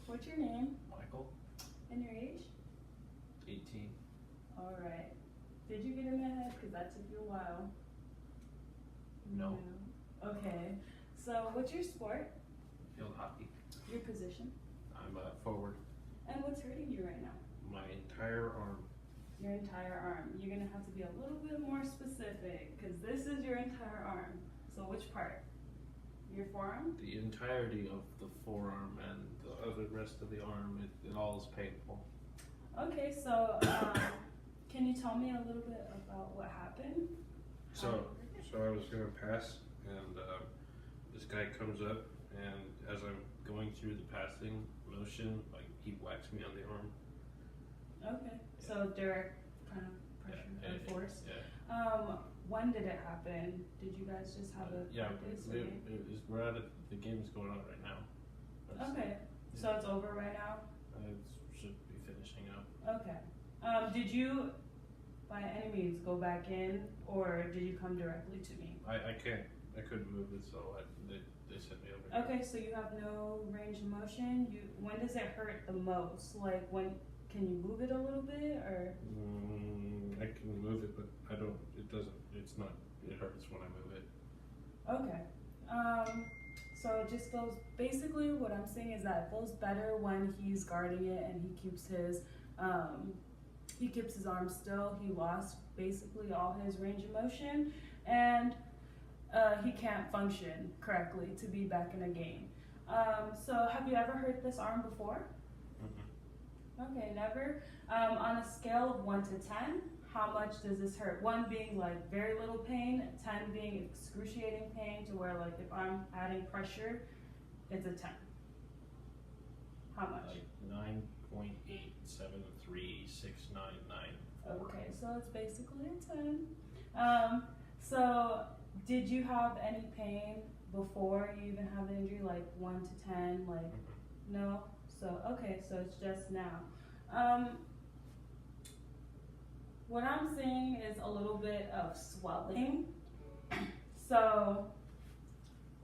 What's your name Michael, and your age? 18. All right. Did you get in the head? Because that took you a while. No. Okay. So what's your sport? Field hockey. Your position? I'm forward. And what's hurting you right now? My entire arm. Your entire arm. You're going to have to be a little bit more specific because this is your entire arm. So which part? Your forearm? The entirety of the forearm and the other rest of the arm, it all is painful. Okay, so can you tell me a little bit about what happened? So I was going to pass, and this guy comes up, and as I'm going through the passing motion, like, he whacks me on the arm. Okay, so direct kind of pressure or force. Yeah. When did it happen? Did you guys just have a Yeah, practice? we're at it. The game's going on right now. Okay, so it's over right now? It should be finishing up. Okay. Did you, by any means, go back in, or did you come directly to me? I couldn't move it, so they sent me over here. Okay, so you have no range of motion. When does it hurt the most? Like when, can you move it a little bit, or? I can move it, but it hurts when I move it. Okay. So it just feels, basically what I'm saying is that it feels better when he's guarding it and he keeps his arm still. He lost basically all his range of motion, and he can't function correctly to be back in a game. So have you ever hurt this arm before? Mm-hmm. Okay, never. On a scale of 1 to 10, how much does this hurt? 1 being like very little pain, 10 being excruciating pain to where like if I'm adding pressure, it's a 10. How much? Like 9.873699. Okay, so it's basically a 10. So did you have any pain before you even have the injury, like 1 to 10? Like, no? So, okay, so it's just now. What I'm seeing is a little bit of swelling. So,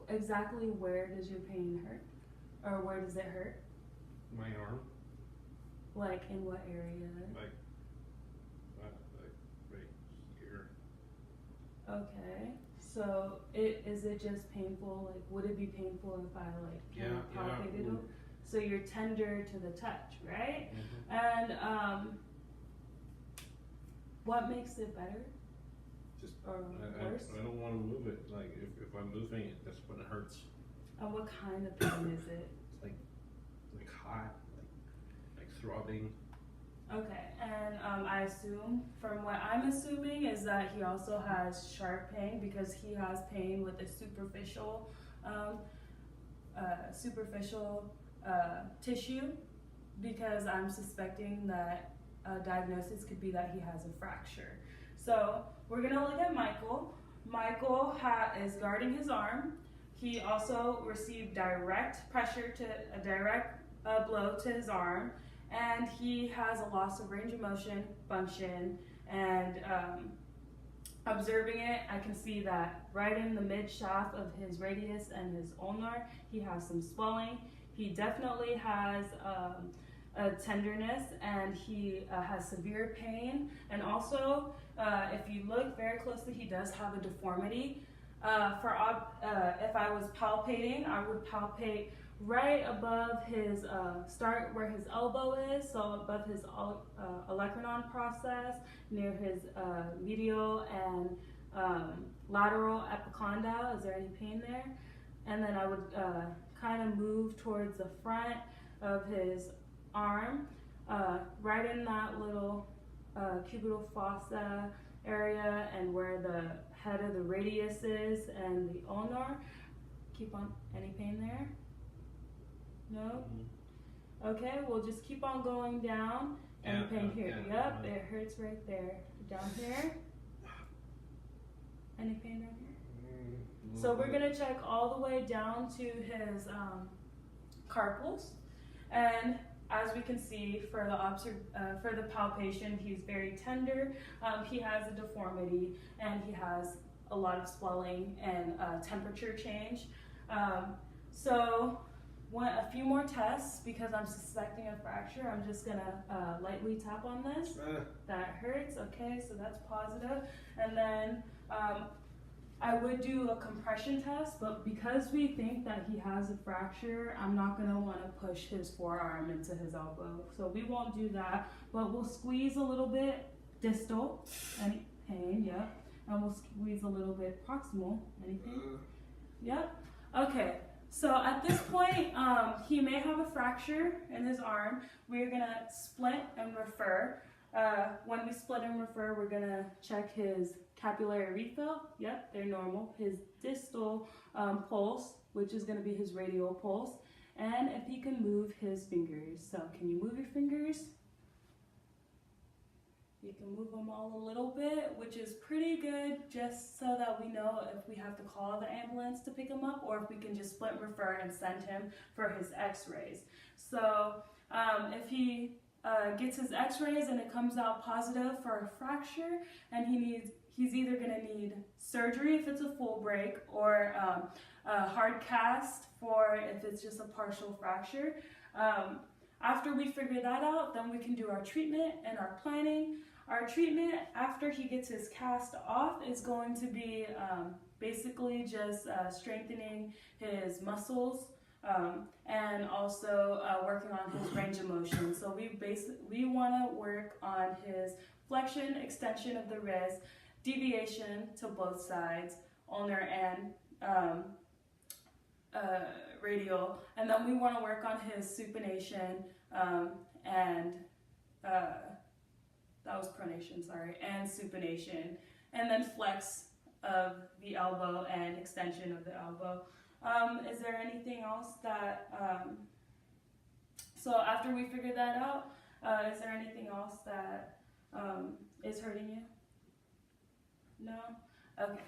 exactly where does your pain hurt? Or where does it hurt? My arm. Like, in what area? Like right here. Okay. So, is it just painful? Like, would it be painful if I, like, palpated it? So you're tender to the touch, right? Mm-hmm. And what makes it better? Just or worse? I don't want to move it. Like if I'm moving it, that's when it hurts. And what kind of pain is it? It's like hot, like throbbing. Okay, and I assume, from what I'm assuming, is that he also has sharp pain because he has pain with the superficial tissue, because I'm suspecting that a diagnosis could be that he has a fracture. So we're gonna look at Michael. Michael is guarding his arm. He also received direct pressure a direct blow to his arm, and he has a loss of range of motion, function, and observing it, I can see that right in the mid shaft of his radius and his ulnar, he has some swelling. He definitely has a tenderness, and he has severe pain. And also, if you look very closely, he does have a deformity. If I was palpating, I would palpate right above his start where his elbow is, so above his olecranon process, near his medial and lateral epicondyle. Is there any pain there? And then I would kind of move towards the front of his arm, right in that little cubital fossa area and where the head of the radius is and the ulnar. Keep on. Any pain there? No? Okay, we'll just keep on going down. Any pain here? Yep, it hurts right there. Down here? Any pain down here? So we're gonna check all the way down to his carpals, and as we can see for the palpation, he's very tender. He has a deformity, and he has a lot of swelling and temperature change. So a few more tests because I'm suspecting a fracture. I'm just gonna lightly tap on this. That hurts, okay, so that's positive. And then I would do a compression test, but because we think that he has a fracture, I'm not gonna wanna push his forearm into his elbow. So we won't do that, but we'll squeeze a little bit distal, any pain, yep. And we'll squeeze a little bit proximal, anything? Yep, okay. So at this point, he may have a fracture in his arm. We're gonna split and refer. When we split and refer, we're gonna check his capillary refill. Yep, they're normal. His distal pulse, which is gonna be his radial pulse, and if he can move his fingers. So can you move your fingers? You can move them all a little bit, which is pretty good, just so that we know if we have to call the ambulance to pick him up or if we can just split refer and send him for his x-rays. So if he gets his x-rays and it comes out positive for a fracture, and he's either going to need surgery if it's a full break, or a hard cast for if it's just a partial fracture. After we figure that out, then we can do our treatment and our planning. Our treatment after he gets his cast off is going to be basically just strengthening his muscles and also working on his range of motion. So we want to work on his flexion, extension of the wrist, deviation to both sides, ulnar and radial, and then we want to work on his supination and that was pronation, sorry, and supination, and then flex of the elbow and extension of the elbow. Is there anything else that, so after we figure that out, is there anything else that is hurting you? No? Okay.